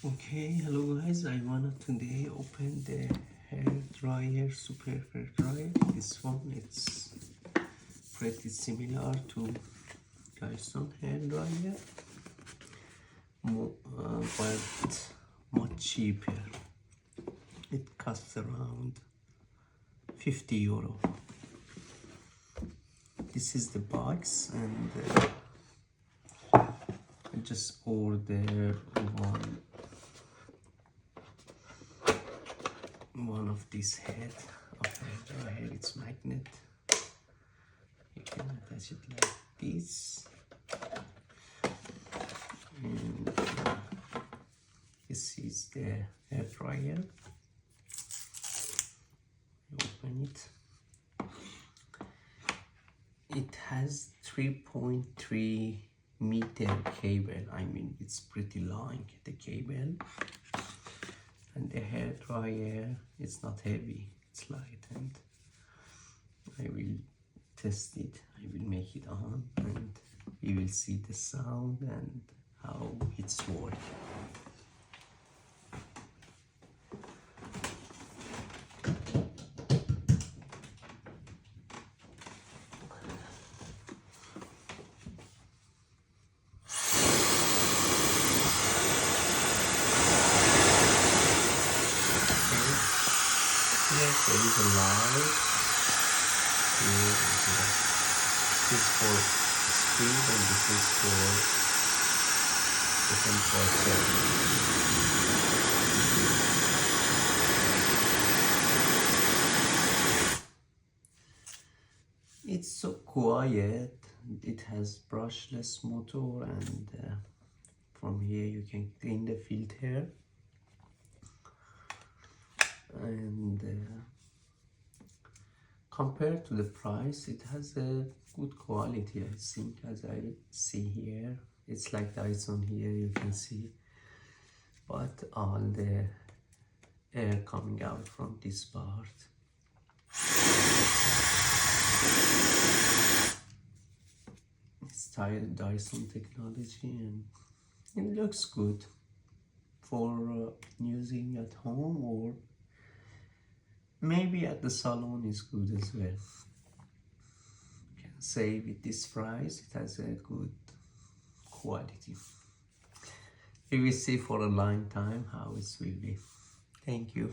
Okay, hello guys, I wanna today open the hair dryer, super hair dryer. This one, it's pretty similar to Dyson hair dryer, but much cheaper. It costs around 50 euro. This is the box, and I just ordered one of these head of hair dryer. It's magnet. You can attach it like this, and this is the hair dryer. Open it. It has 3.3 meter cable. I mean, it's pretty long, the cable. And the hair dryer, it's not heavy, it's light, and I will test it. I will make it on, and you will see the sound and how it's working. Here there is a light. Here this is for speed, and this is for the temperature. It's so quiet. It has brushless motor, and from here you can clean the filter. And compared to the price, it has a good quality, I think. As I see here, it's like Dyson. Here you can see, but all the air coming out from this part. It's Dyson technology, and it looks good for using at home, or maybe at the salon is good as well. You can say with this price, it has a good quality. We will see for a long time how it will be. Thank you.